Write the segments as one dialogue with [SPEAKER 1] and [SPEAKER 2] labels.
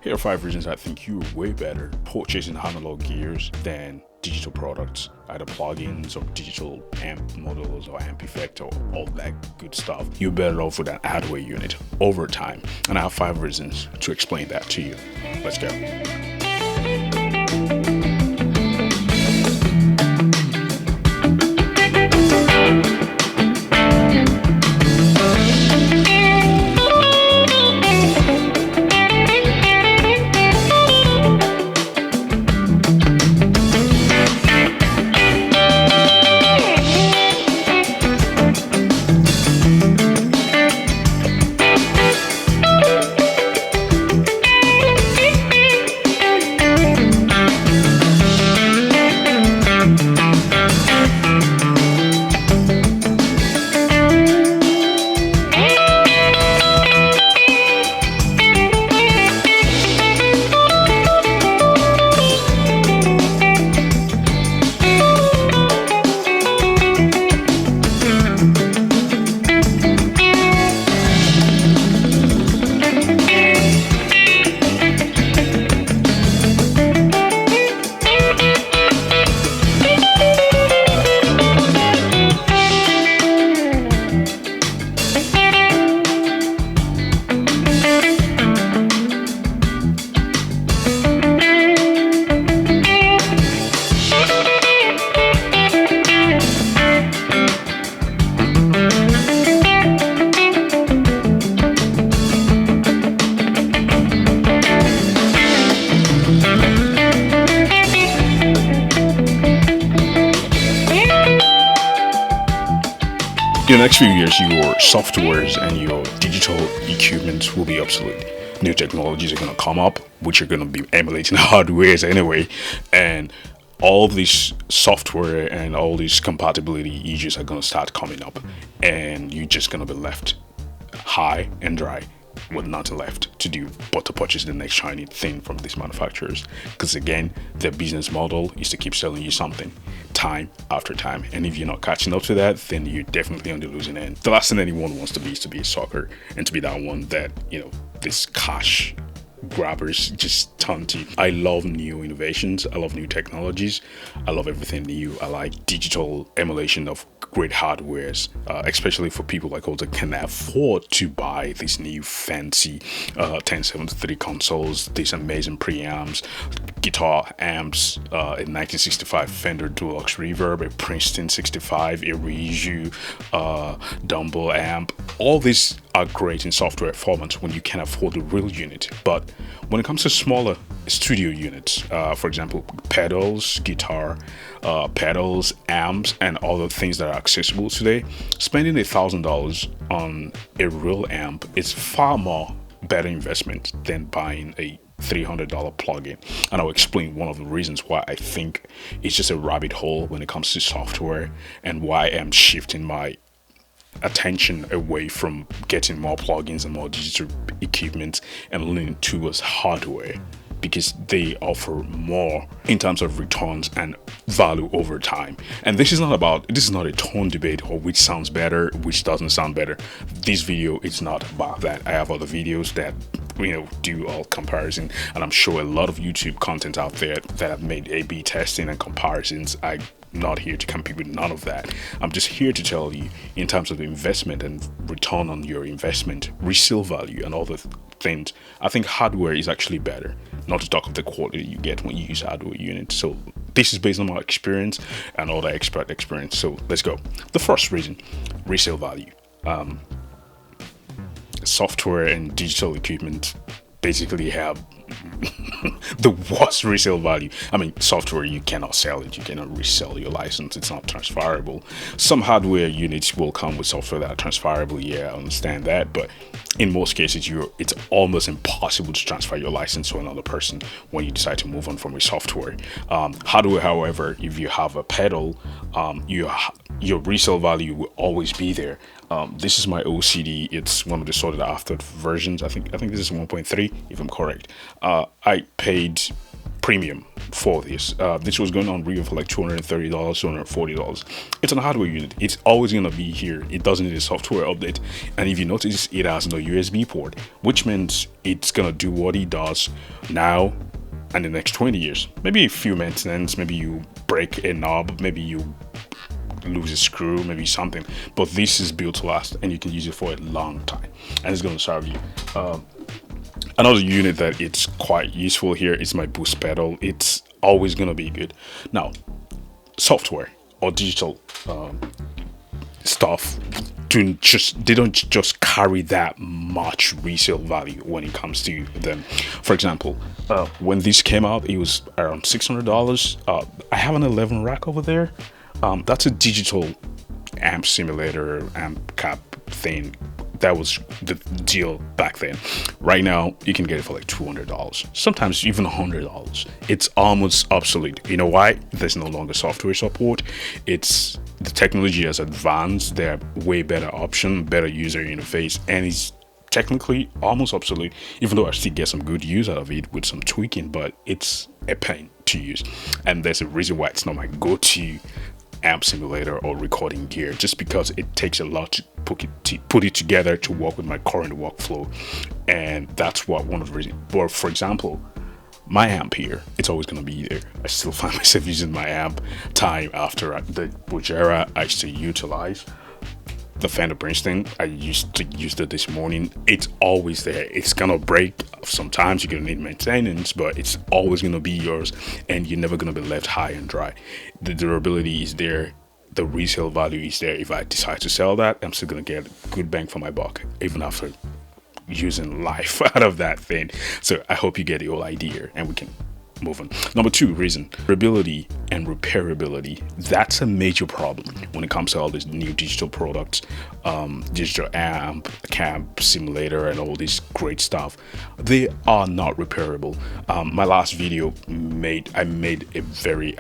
[SPEAKER 1] Here are 5 reasons I think you're way better purchasing analog gears than digital products, either plugins or digital amp models or amp effect or all that good stuff. You're better off with an hardware unit over time. And I have 5 reasons to explain that to you. Let's go. In the next few years, your softwares and your digital equipment will be obsolete. New technologies are going to come up, which are going to be emulating hardwares anyway, and all this software and all these compatibility issues are going to start coming up, and you're just going to be left high and dry with nothing left to do but to purchase the next shiny thing from these manufacturers, because again, their business model is to keep selling you something time after time, and if you're not catching up to that, then you're definitely on the losing end. The last thing anyone wants to be is to be a sucker and to be that one that, this cash grabbers just turn to. I love new innovations, I love new technologies, I love everything new. I like digital emulation of great hardwares, especially for people like us that can afford to buy these new fancy 1073 consoles, these amazing preamps, guitar amps, a 1965 Fender Deluxe Reverb, a Princeton 65, a Reiju Dumble amp. All these are great in software formats when you can afford the real unit, but when it comes to smaller studio units, for example, pedals, guitar pedals, amps, and all the things that are accessible today, spending $1,000 on a real amp is far more better investment than buying a $300 plugin. And I'll explain one of the reasons why I think it's just a rabbit hole when it comes to software, and why I'm shifting my attention away from getting more plugins and more digital equipment and leaning towards hardware, because they offer more in terms of returns and value over time. And this is not a tone debate or which sounds better, which doesn't sound better. This video is not about that. I have other videos that do all comparison, and I'm sure a lot of YouTube content out there that have made A/B testing and comparisons. I'm not here to compete with none of that. I'm just here to tell you, in terms of investment and return on your investment, resale value, and all the things, I think hardware is actually better, not to talk of the quality you get when you use hardware units. So this is based on my experience and all the expert experience. So let's go. The first reason, resale value. Software and digital equipment basically have the worst resale value. I mean, software, you cannot sell it, you cannot resell your license, it's not transferable. Some hardware units will come with software that are transferable, yeah, I understand that, but in most cases it's almost impossible to transfer your license to another person when you decide to move on from a software. Hardware, however, if you have a pedal, your resale value will always be there. This is my OCD. It's one of the sorted after versions. I think this is 1.3, if I'm correct. I paid premium for this. This was going on Rio for like $230, $240. It's an hardware unit. It's always gonna be here. It doesn't need a software update. And if you notice, it has no USB port, which means it's gonna do what it does now and the next 20 years. Maybe a few maintenance, maybe you break a knob, maybe you lose a screw, maybe something. But this is built to last, and you can use it for a long time, and it's gonna serve you. Another unit that it's quite useful here is my boost pedal. It's always gonna be good. Now, software or digital stuff they don't just carry that much resale value when it comes to them. For example, when this came out, it was around $600. I have an 11 rack over there. That's a digital amp simulator, amp cap thing. That was the deal back then. Right now, you can get it for like $200, sometimes even $100. It's almost obsolete. You know why? There's no longer software support. It's the technology has advanced. They're way better option, better user interface, and it's technically almost obsolete. Even though I still get some good use out of it with some tweaking, but it's a pain to use, and there's a reason why it's not my go-to amp simulator or recording gear, just because it takes a lot to put it together to work with my current workflow. And that's what one of the reasons. But for example, my amp here, it's always going to be there. I still find myself using my amp time after the Bojera I still utilize. The Fender Princeton, I used to use it this morning. It's always there. It's gonna break. Sometimes you're gonna need maintenance, but it's always gonna be yours, and you're never gonna be left high and dry. The durability is there. The resale value is there. If I decide to sell that, I'm still gonna get good bang for my buck, even after using life out of that thing. So I hope you get the whole idea, and we can move on. Number two reason, durability and repairability. That's a major problem when it comes to all these new digital products, digital amp, camp simulator, and all this great stuff. They are not repairable. My last video I made a very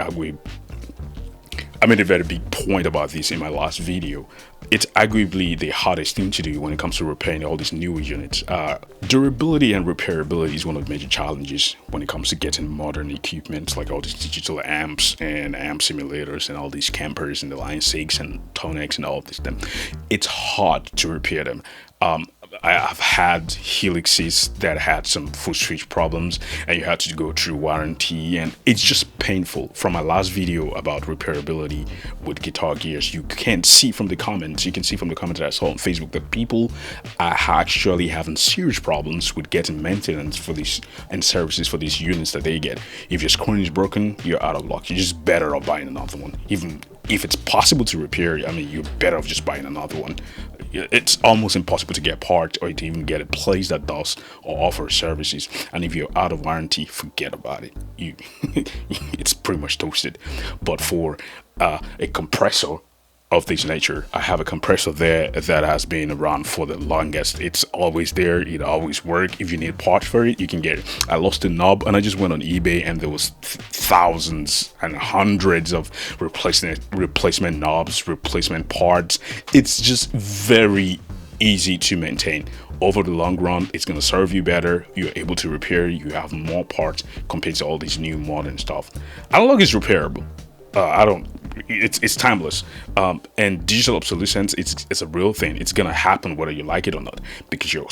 [SPEAKER 1] big point about this in my last video. It's arguably the hardest thing to do when it comes to repairing all these newer units. Durability and repairability is one of the major challenges when it comes to getting modern equipment like all these digital amps and amp simulators and all these campers and the Line 6 and Tonex and all of this. It's hard to repair them. I've had Helixes that had some foot switch problems, and you had to go through warranty, and it's just painful. From my last video about repairability with guitar gears, you can't see from the comments. You can see from the comments that I saw on Facebook that people are actually having serious problems with getting maintenance for these and services for these units that they get. If your screen is broken, you're out of luck. You're just better off buying another one. Even if it's possible to repair, I mean, you're better off just buying another one. It's almost impossible to get parts or to even get a place that does or offers services. And if you're out of warranty, forget about it. It's pretty much toasted. But for a compressor of this nature, I have a compressor there that has been around for the longest. It's always there. It always works. If you need parts for it, you can get it. I lost a knob, and I just went on eBay, and there was thousands and hundreds of replacement knobs, replacement parts. It's just very easy to maintain. Over the long run, it's going to serve you better. You're able to repair. You have more parts compared to all these new modern stuff. Analog is repairable. It's timeless, and digital obsolescence, it's a real thing. It's gonna happen whether you like it or not, because your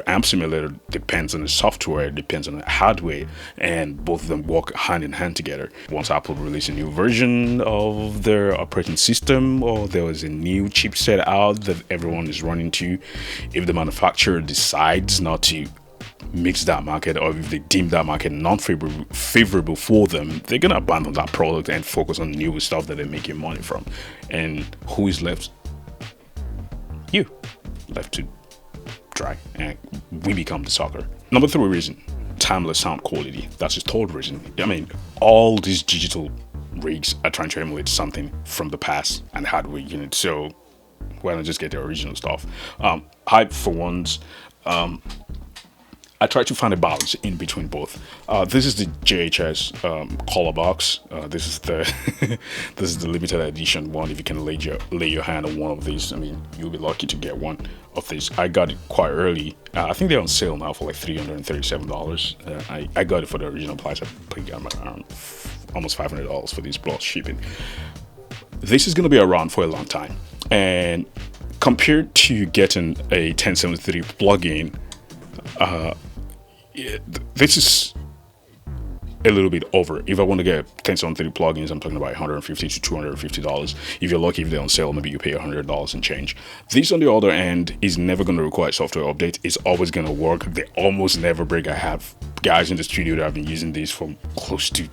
[SPEAKER 1] amp simulator depends on the software, depends on the hardware, and both of them work hand in hand together. Once Apple releases a new version of their operating system, or there is a new chipset out that everyone is running to, if the manufacturer decides not to mix that market, or if they deem that market non-favorable for them, they're gonna abandon that product and focus on new stuff that they're making money from. And who is left? You left to dry, and we become the sucker. Number three reason, timeless sound quality. That's his third reason. I mean, all these digital rigs are trying to emulate something from the past and hardware units, so why not just get the original stuff? For ones, I try to find a balance in between both. This is the JHS color box. This is the this is the limited edition one. If you can lay your hand on one of these, I mean, you'll be lucky to get one of these. I got it quite early. I think they're on sale now for like $337. I got it for the original price. I paid around almost $500 for these plus shipping. This is going to be around for a long time, and compared to getting a 1073 plugin, this is a little bit over. If I want to get 1073 plugins, I'm talking about $150 to $250. If you're lucky, if they're on sale, maybe you pay $100 and change. This, on the other end, is never going to require software update. It's always going to work. They almost never break. I have guys in the studio that have been using these for close to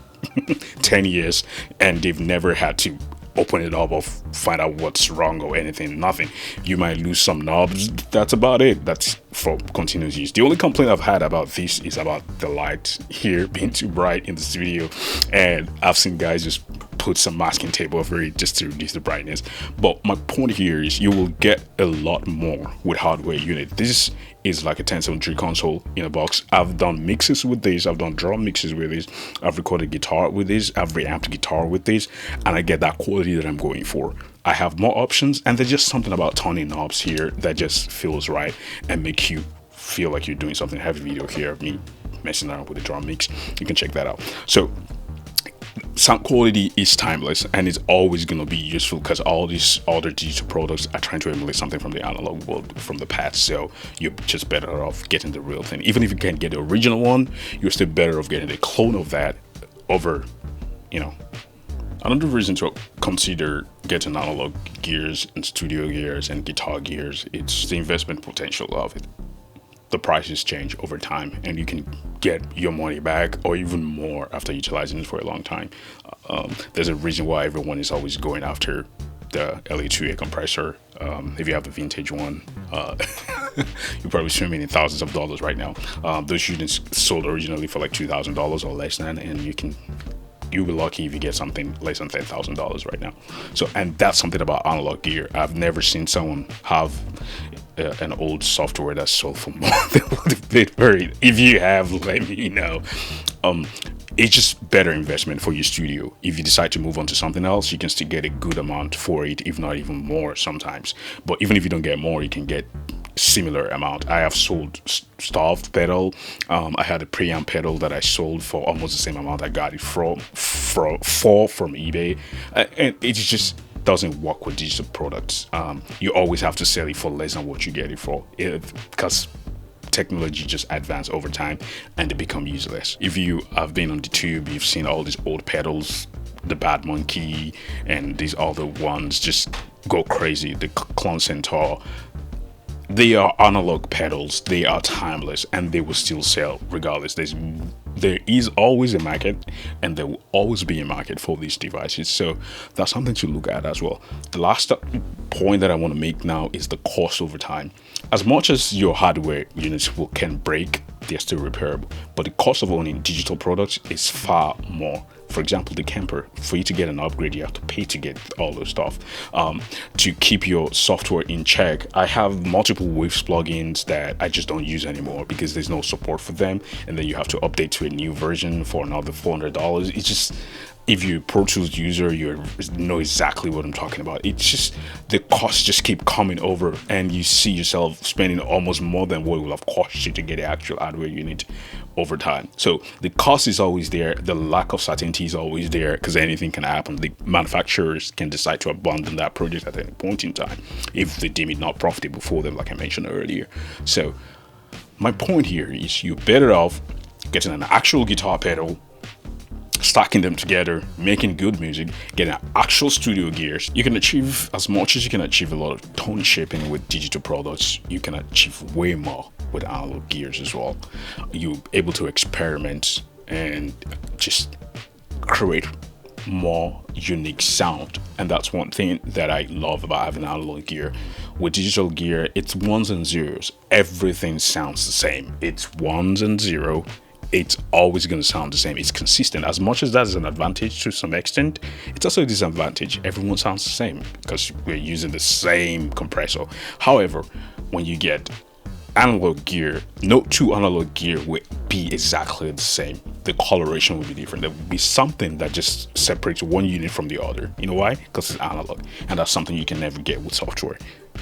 [SPEAKER 1] 10 years, and they've never had to open it up or find out what's wrong or anything. Nothing. You might lose some knobs. That's about it. That's for continuous use. The only complaint I've had about this is about the light here being too bright in the studio, and I've seen guys just put some masking tape over it just to reduce the brightness. But my point here is you will get a lot more with hardware unit. This is like a 1073 console in a box. I've done mixes with this. I've done drum mixes with this. I've recorded guitar with this. I've reamped guitar with this, and I get that quality that I'm going for. I have more options, and there's just something about turning knobs here that just feels right and makes you feel like you're doing something. I have a video here of me messing around with the drum mix. You can check that out. So sound quality is timeless, and it's always going to be useful because all these other digital products are trying to emulate something from the analog world from the past. So you're just better off getting the real thing. Even if you can't get the original one, you're still better off getting a clone of that over, Another reason to consider getting analog gears and studio gears and guitar gears, it's the investment potential of it. The prices change over time, and you can get your money back or even more after utilizing it for a long time. There's a reason why everyone is always going after the LA2A compressor. If you have the vintage one, you're probably swimming in thousands of dollars right now. Those units sold originally for like $2,000 or less than, and you'll be lucky if you get something less than $10,000 right now. So, and that's something about analog gear. I've never seen someone have an old software that's sold for more than what they've paid for it. If you have, let me know. It's just better investment for your studio. If you decide to move on to something else, you can still get a good amount for it, if not even more sometimes. But even if you don't get more, you can get similar amount. I have sold stuffed pedal. I had a preamp pedal that I sold for almost the same amount I got it from eBay, and it just doesn't work with digital products. You always have to sell it for less than what you get it for, because technology just advances over time and they become useless. If you have been on the tube, you've seen all these old pedals, the Bad Monkey and these other ones just go crazy, the Clone Centaur. They are analog pedals, they are timeless, and they will still sell regardless. There is always a market, and there will always be a market for these devices. So that's something to look at as well. The last point that I want to make now is the cost over time. As much as your hardware units can break, they're still repairable, but the cost of owning digital products is far more. For example, the Kemper, for you to get an upgrade, you have to pay to get all those stuff. To keep your software in check, I have multiple Waves plugins that I just don't use anymore because there's no support for them, and then you have to update to a new version for another $400. It's just, if you're a Pro Tools user, you know exactly what I'm talking about. It's just, the costs just keep coming over, and you see yourself spending almost more than what it will have cost you to get the actual hardware unit over time. So the cost is always there. The lack of certainty is always there because anything can happen. The manufacturers can decide to abandon that project at any point in time if they deem it not profitable for them, like I mentioned earlier. So my point here is you're better off getting an actual guitar pedal, stacking them together, making good music, getting actual studio gears. You can achieve as much as you can achieve a lot of tone shaping with digital products. You can achieve way more with analog gears as well. You're able to experiment and just create more unique sound, and that's one thing that I love about having analog gear. With digital gear, it's ones and zeros. Everything sounds the same. It's ones and zero. It's always going to sound the same. It's consistent. As much as that is an advantage to some extent, it's also a disadvantage. Everyone sounds the same because we're using the same compressor. However, when you get analog gear, no two analog gear would be exactly the same. The coloration would be different. There would be something that just separates one unit from the other. You know why? Because it's analog, and that's something you can never get with software,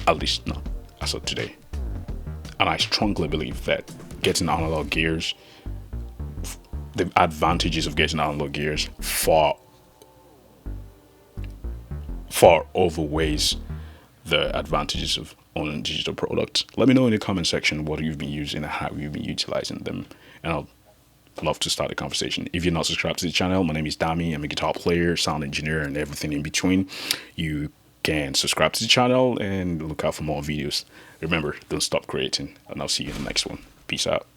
[SPEAKER 1] at least not as of today. And I strongly believe that getting analog gears, the advantages of getting analog gears far overweighs the advantages of owning digital products. Let me know in the comment section what you've been using and how you've been utilizing them, and I'll love to start a conversation. If you're not subscribed to the channel, my name is Dami. I'm a guitar player, sound engineer, and everything in between. You can subscribe to the channel and look out for more videos. Remember, don't stop creating, and I'll see you in the next one. Peace out.